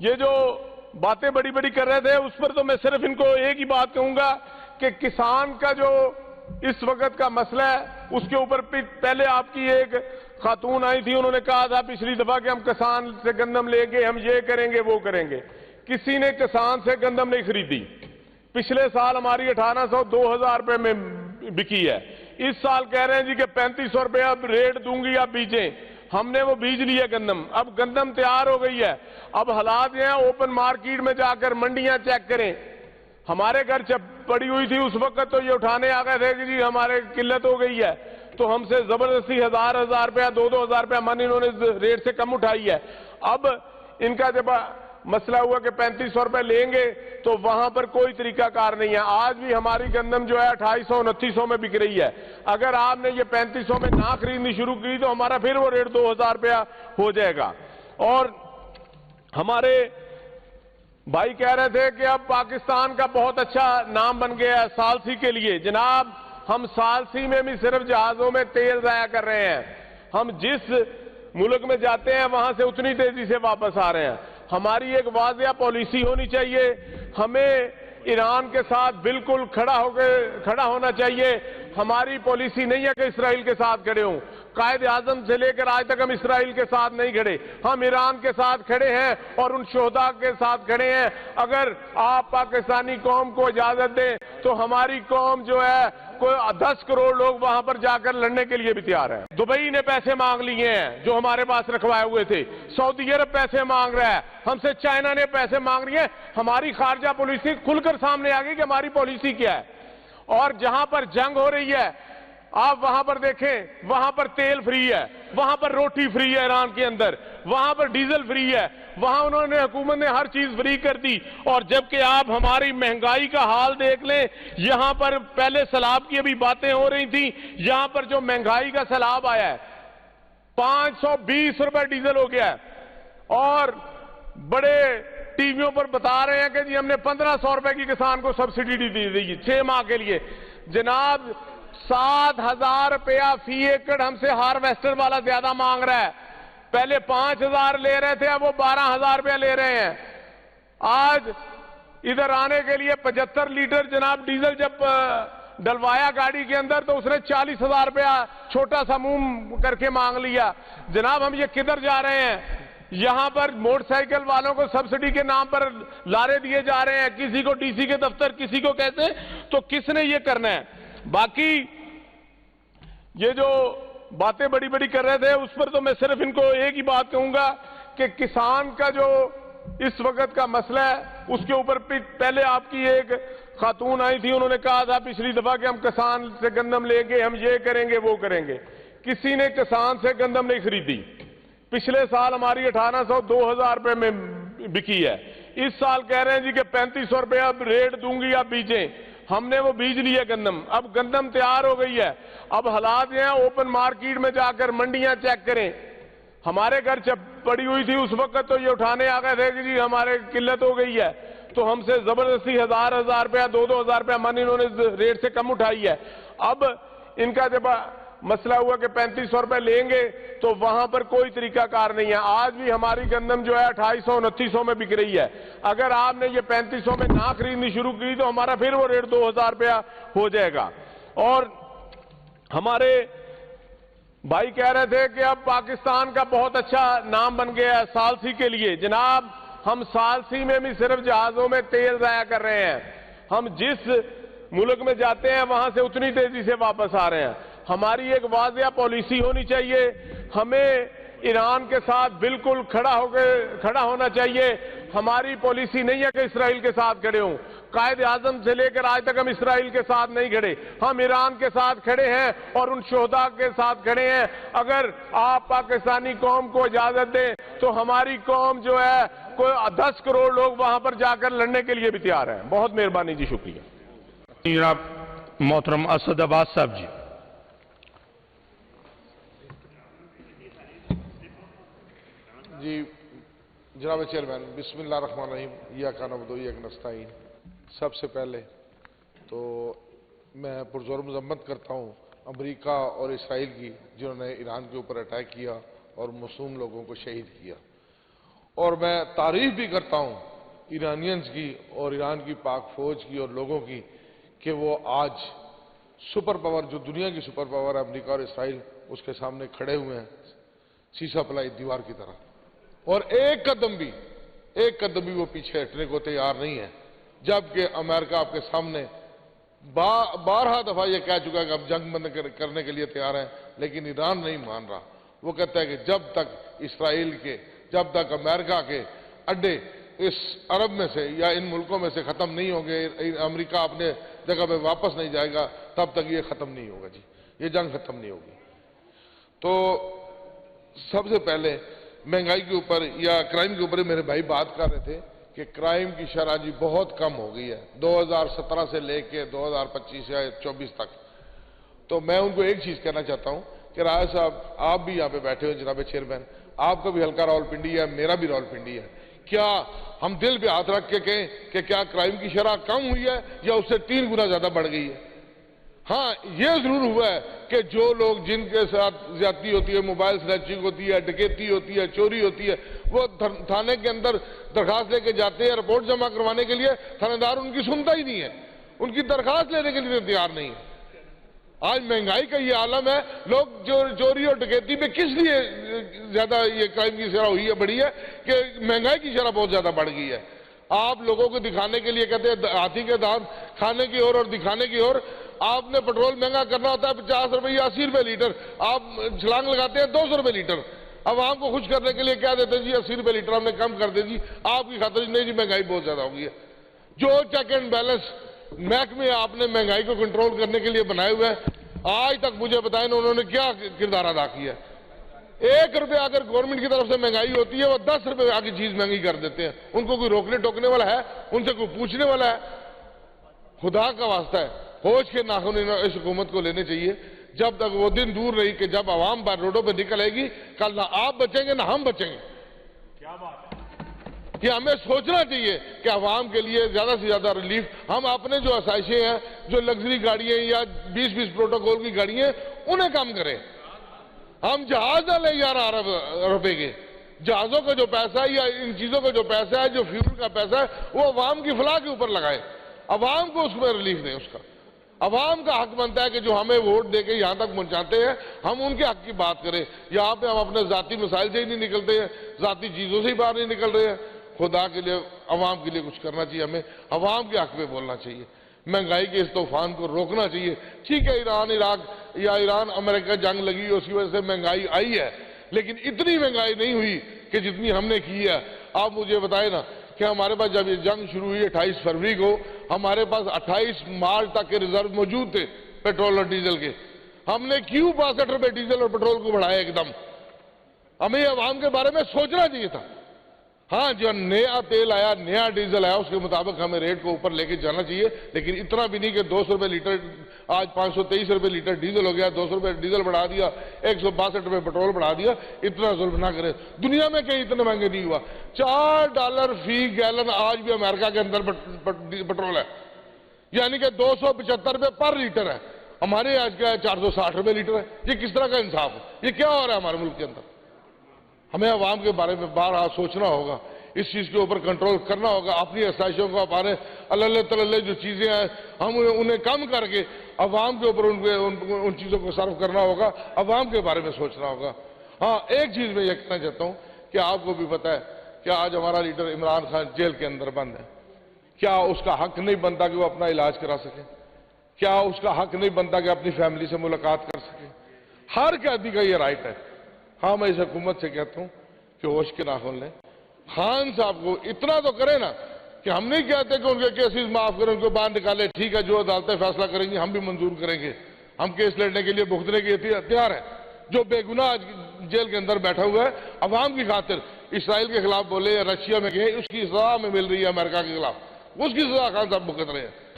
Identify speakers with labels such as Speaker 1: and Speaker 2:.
Speaker 1: یہ جو باتیں بڑی بڑی کر رہے تھے اس پر تو میں صرف ان کو ایک ہی بات کہوں گا کہ کسان کا جو اس وقت کا مسئلہ ہے اس کے اوپر پہلے آپ کی ایک خاتون آئی تھی، انہوں نے کہا تھا پچھلی دفعہ کہ ہم کسان سے گندم لیں گے، ہم یہ کریں گے وہ کریں گے۔ کسی نے کسان سے گندم نہیں خریدی۔ پچھلے سال ہماری 1800 2000 روپے میں بکی ہے، اس سال کہہ رہے ہیں جی کہ 3500 روپے اب ریٹ دوں گی، آپ بیجیں۔ ہم نے وہ بیج لیا گندم، اب گندم تیار ہو گئی ہے۔ اب حالات یہ ہیں، اوپن مارکیٹ میں جا کر منڈیاں چیک کریں۔ ہمارے گھر جب پڑی ہوئی تھی اس وقت تو یہ اٹھانے آ گئے تھے کہ جی ہمارے قلت ہو گئی ہے، تو ہم سے زبردستی 1000 روپیہ 2000 روپیہ من انہوں نے ریٹ سے کم اٹھائی ہے۔ اب ان کا جب مسئلہ ہوا کہ 3500 روپے لیں گے تو وہاں پر کوئی طریقہ کار نہیں ہے۔ آج بھی ہماری گندم جو ہے 2800 2900 میں بک رہی ہے۔ اگر آپ نے یہ 3500 میں نہ خریدنی شروع کی تو ہمارا پھر وہ ریٹ 2000 روپیہ ہو جائے گا۔ اور ہمارے بھائی کہہ رہے تھے کہ اب پاکستان کا بہت اچھا نام بن گیا ہے ثالثی کے لیے۔ جناب ہم ثالثی میں بھی صرف جہازوں میں تیل ضائع کر رہے ہیں۔ ہم جس ملک میں جاتے ہیں وہاں سے اتنی تیزی سے واپس آ رہے ہیں۔ ہماری ایک واضح پالیسی ہونی چاہیے، ہمیں ایران کے ساتھ بالکل کھڑا ہونا چاہیے۔ ہماری پالیسی نہیں ہے کہ اسرائیل کے ساتھ کھڑے ہوں۔ قائد اعظم سے لے کر آج تک ہم اسرائیل کے ساتھ نہیں کھڑے، ہم ایران کے ساتھ کھڑے ہیں اور ان شہداء کے ساتھ کھڑے ہیں۔ اگر آپ پاکستانی قوم کو اجازت دیں تو ہماری قوم جو ہے کوئی 10 کروڑ لوگ وہاں پر جا کر لڑنے کے لیے بھی تیار ہیں۔ دبئی نے پیسے مانگ لیے ہیں جو ہمارے پاس رکھوائے ہوئے تھے، سعودی عرب پیسے مانگ رہا ہے، ہم سے چائنا نے پیسے مانگ رہی ہیں۔ ہماری خارجہ پالیسی کھل کر سامنے آ گئی کہ ہماری پالیسی کیا ہے۔ اور جہاں پر جنگ ہو رہی ہے آپ وہاں پر دیکھیں، وہاں پر تیل فری ہے، وہاں پر روٹی فری ہے ایران کے اندر، وہاں پر ڈیزل فری ہے، وہاں انہوں نے حکومت نے ہر چیز فری کر دی۔ اور جبکہ آپ ہماری مہنگائی کا حال دیکھ لیں، یہاں پر پہلے سیلاب کی ابھی باتیں ہو رہی تھیں، یہاں پر جو مہنگائی کا سیلاب آیا ہے 520 روپے ڈیزل ہو گیا ہے، اور بڑے ٹی ویوں پر بتا رہے ہیں کہ جی ہم نے 1500 روپے کی کسان کو سبسڈی دی دی 6 ماہ کے لیے۔ جناب 7000 روپیہ فی ایکڑ ہم سے ہارویسٹر والا زیادہ مانگ رہا ہے۔ پہلے 5000 لے رہے تھے، اب وہ 12000 روپیہ لے رہے ہیں۔ آج ادھر آنے کے لیے 75 لیٹر جناب ڈیزل جب ڈلوایا گاڑی کے اندر تو اس نے 40,000 روپیہ چھوٹا سا منہ کر کے مانگ لیا۔ جناب ہم یہ کدھر جا رہے ہیں؟ یہاں پر موٹر سائیکل والوں کو سبسڈی کے نام پر لارے دیے جا رہے ہیں، کسی کو ڈی سی کے دفتر، کسی کو کیسے، تو کس نے یہ کرنا ہے؟ باقی یہ جو باتیں بڑی بڑی کر رہے تھے اس پر تو میں صرف ان کو ایک ہی بات کہوں گا کہ کسان کا جو اس وقت کا مسئلہ ہے اس کے اوپر پہلے آپ کی ایک خاتون آئی تھی، انہوں نے کہا تھا پچھلی دفعہ کہ ہم کسان سے گندم لیں گے، ہم یہ کریں گے وہ کریں گے۔ کسی نے کسان سے گندم نہیں خریدی۔ پچھلے سال ہماری 1800 2000 روپے میں بکی ہے، اس سال کہہ رہے ہیں جی کہ 3500 روپے اب ریٹ دوں گی، آپ بیجیں۔ ہم نے وہ بیج لیا گندم، اب گندم تیار ہو گئی ہے۔ اب حالات یہ ہیں، اوپن مارکیٹ میں جا کر منڈیاں چیک کریں۔ ہمارے گھر جب پڑی ہوئی تھی اس وقت تو یہ اٹھانے آ گئے تھے کہ جی ہمارے قلت ہو گئی ہے، تو ہم سے زبردستی 1000 روپیہ 2000 روپیہ من انہوں نے ریٹ سے کم اٹھائی ہے۔ اب ان کا جب مسئلہ ہوا کہ 3500 روپے لیں گے تو وہاں پر کوئی طریقہ کار نہیں ہے۔ آج بھی ہماری گندم جو ہے 2800 2900 میں بک رہی ہے۔ اگر آپ نے یہ 3500 میں نہ خریدنی شروع کی تو ہمارا پھر وہ ریٹ 2000 روپیہ ہو جائے گا۔ اور ہمارے بھائی کہہ رہے تھے کہ اب پاکستان کا بہت اچھا نام بن گیا ہے ثالثی کے لیے۔ جناب ہم ثالثی میں بھی صرف جہازوں میں تیل ضائع کر رہے ہیں۔ ہم جس ملک میں جاتے ہیں وہاں سے اتنی تیزی سے واپس آ رہے ہیں۔ ہماری ایک واضح پالیسی ہونی چاہیے، ہمیں ایران کے ساتھ بالکل کھڑا ہونا چاہیے۔ ہماری پالیسی نہیں ہے کہ اسرائیل کے ساتھ کھڑے ہوں۔ قائد اعظم سے لے کر آج تک ہم اسرائیل کے ساتھ نہیں کھڑے، ہم ایران کے ساتھ کھڑے ہیں اور ان شہداء کے ساتھ کھڑے ہیں۔ اگر آپ پاکستانی قوم کو اجازت دیں تو ہماری قوم جو ہے کوئی 10 کروڑ لوگ وہاں پر جا کر لڑنے کے لیے بھی تیار ہیں۔ بہت مہربانی جی، شکریہ۔
Speaker 2: جناب محترم اسد عباس صاحب جی۔
Speaker 3: جی جناب چیئرمین، بسم اللہ الرحمن الرحیم، ایاک نعبد و ایاک نستعین۔ سب سے پہلے تو میں پرزور مذمت کرتا ہوں امریکہ اور اسرائیل کی، جنہوں نے ایران کے اوپر اٹیک کیا اور معصوم لوگوں کو شہید کیا۔ اور میں تعریف بھی کرتا ہوں ایرانینز کی اور ایران کی پاک فوج کی اور لوگوں کی کہ وہ آج سپر پاور، جو دنیا کی سپر پاور ہے امریکہ اور اسرائیل، اس کے سامنے کھڑے ہوئے ہیں سیسا پلائی دیوار کی طرح، اور ایک قدم بھی وہ پیچھے ہٹنے کو تیار نہیں ہے، جبکہ امریکہ آپ کے سامنے بارہا دفعہ یہ کہہ چکا ہے کہ اب جنگ بند کرنے کے لیے تیار ہیں، لیکن ایران نہیں مان رہا۔ وہ کہتا ہے کہ جب تک امریکہ کے اڈے اس عرب میں سے یا ان ملکوں میں سے ختم نہیں ہوں گے، امریکہ اپنے جگہ پہ واپس نہیں جائے گا، تب تک یہ ختم نہیں ہوگا جی، یہ جنگ ختم نہیں ہوگی۔ تو سب سے پہلے مہنگائی کے اوپر یا کرائم کے اوپر میرے بھائی بات کر رہے تھے کہ کرائم کی شرح جی بہت کم ہو گئی ہے 2017 سے لے کے 2025 یا 24 تک۔ تو میں ان کو ایک چیز کہنا چاہتا ہوں کہ راجہ صاحب آپ بھی یہاں پہ بیٹھے ہوئے جناب چیئرمین، آپ کا بھی حلقہ راولپنڈی ہے، میرا بھی راولپنڈی ہے، کیا ہم دل پہ ہاتھ رکھ کے کہیں کہ کیا کرائم کی شرح کم ہوئی ہے یا اس سے 3 گنا زیادہ بڑھ گئی ہے؟ ہاں یہ ضرور ہوا ہے کہ جو لوگ جن کے ساتھ زیادتی ہوتی ہے، موبائل سنیچنگ ہوتی ہے، ڈکیتی ہوتی ہے، چوری ہوتی ہے، وہ تھانے کے اندر درخواست لے کے جاتے ہیں رپورٹ جمع کروانے کے لیے، تھانے دار ان کی سنتا ہی نہیں ہے، ان کی درخواست لینے کے لیے تیار نہیں ہے۔ آج مہنگائی کا یہ عالم ہے، لوگ چوری اور ڈکیتی میں کس لیے زیادہ یہ کرائم کی شرح ہوئی ہے، بڑی ہے کہ مہنگائی کی شرح بہت زیادہ بڑھ گئی ہے۔ آپ لوگوں کو دکھانے کے لیے کہتے ہیں ہاتھی کے دانت کھانے کی اور دکھانے کی اور، آپ نے پٹرول مہنگا کرنا ہوتا ہے 50 روپے یا 80 روپے لیٹر، آپ چھلانگ لگاتے ہیں 200 روپے لیٹر، عوام کو خوش کرنے کے لیے کہہ دیتے ہیں جی 80 روپے لیٹر ہم نے کم کر دے جی، آپ کی خاطر نہیں جی مہنگائی بہت زیادہ ہو گئی ہے۔ جو چیک اینڈ بیلنس محکمے آپ نے مہنگائی کو کنٹرول کرنے کے لیے بنائے ہوئے ہیں، آج تک مجھے بتائیں انہوں نے کیا کردار ادا کیا ہے؟ 1 روپے اگر گورنمنٹ کی طرف سے مہنگائی ہوتی ہے وہ 10 روپے آگے چیز مہنگی کر دیتے ہیں، ان کو کوئی روکنے ٹوکنے والا ہے؟ ان سے کوئی پوچھنے والا ہے؟ خدا کا واسطہ ہے، ہوش کے ناخن اس حکومت کو لینے چاہیے، جب تک وہ دن دور رہی کہ جب عوام پر روڈوں پہ نکل آئے گی، کل نہ آپ بچیں گے نہ ہم بچیں گے۔ کیا بات ہے؟ کہ ہمیں سوچنا چاہیے کہ عوام کے لیے زیادہ سے زیادہ ریلیف، ہم اپنے جو آسائشیں ہیں، جو لگژری گاڑیاں یا 20 پروٹوکول کی گاڑیاں ہیں انہیں کم کریں۔ ہم جہاز نہ لیں 11 ارب روپے کے، جہازوں کا جو پیسہ ہے یا ان چیزوں کا جو پیسہ ہے، جو فیول کا پیسہ ہے، وہ عوام کی فلاح کے اوپر لگائیں، عوام کو اس میں ریلیف دیں۔ اس کا عوام کا حق بنتا ہے کہ جو ہمیں ووٹ دے کے یہاں تک پہنچاتے ہیں ہم ان کے حق کی بات کریں۔ یہاں پہ ہم اپنے ذاتی مسائل سے ہی نہیں نکلتے ہیں، ذاتی چیزوں سے ہی باہر نہیں نکل رہے ہیں۔ خدا کے لیے عوام کے لیے کچھ کرنا چاہیے، ہمیں عوام کے حق میں بولنا چاہیے، مہنگائی کے اس طوفان کو روکنا چاہیے۔ ٹھیک ہے ایران عراق یا ایران امریکہ جنگ لگی اس کی وجہ سے مہنگائی آئی ہے، لیکن اتنی مہنگائی نہیں ہوئی کہ جتنی ہم نے کی ہے۔ آپ مجھے بتائیں نا کہ ہمارے پاس جب یہ جنگ شروع ہوئی 28 فروری کو، ہمارے پاس 28 مارچ تک کے ریزرو موجود تھے پیٹرول اور ڈیزل کے، ہم نے کیوں 62 روپے ڈیزل اور پیٹرول کو بڑھایا ایک دم؟ ہمیں عوام کے بارے میں سوچنا چاہیے تھا۔ ہاں جو نیا تیل آیا، نیا ڈیزل آیا، اس کے مطابق ہمیں ریٹ کو اوپر لے کے جانا چاہیے، لیکن اتنا بھی نہیں کہ 200 روپے لیٹر، آج 523 روپے لیٹر ڈیزل ہو گیا، 200 روپے ڈیزل بڑھا دیا، 162 روپے پیٹرول بڑھا دیا، اتنا ظلم نہ کرے۔ دنیا میں کہیں اتنے مہنگے نہیں ہوا۔ $4 فی گیلن آج بھی امریکہ کے اندر پیٹرول ہے، یعنی کہ 275 روپے پر لیٹر ہے۔ ہمارے آج کا 460 روپے لیٹر ہے۔ یہ کس طرح کا انصاف ہے؟ یہ کیا ہو رہا ہے ہمارے ملک کے اندر؟ ہمیں عوام کے بارے میں بارہا سوچنا ہوگا، اس چیز کے اوپر کنٹرول کرنا ہوگا، اپنی آسائشوں کو ہمارے اللہ تلّہ جو چیزیں ہیں ہم انہیں کم کر کے عوام کے اوپر ان چیزوں کو صرف کرنا ہوگا، عوام کے بارے میں سوچنا ہوگا۔ ہاں ایک چیز میں یہ کہنا چاہتا ہوں کہ آپ کو بھی پتہ ہے کہ آج ہمارا لیڈر عمران خان جیل کے اندر بند ہے۔ کیا اس کا حق نہیں بنتا کہ وہ اپنا علاج کرا سکے؟ کیا اس کا حق نہیں بنتا کہ اپنی فیملی سے ملاقات کر سکے؟ ہر قیدی کا یہ رائٹ ہے۔ ہاں میں اس حکومت سے کہتا ہوں کہ ہوش کے ناخن لیں، خان صاحب کو اتنا تو کریں نا کہ ہم نہیں کہتے کہ ان کے کیسز معاف کریں، ان کو باہر نکالیں، ٹھیک ہے جو عدالتیں فیصلہ کریں گی ہم بھی منظور کریں گے، ہم کیس لڑنے کے لیے بھگتنے کے تیار ہیں۔ جو بے گناہ جیل کے اندر بیٹھا ہوا ہے عوام کی خاطر اسرائیل کے خلاف بولے یا رشیا میں کہیں، اس کی سزا میں مل رہی ہے امریکہ کے خلاف، اس کی سزا خان صاحب بھگت رہے ہیں۔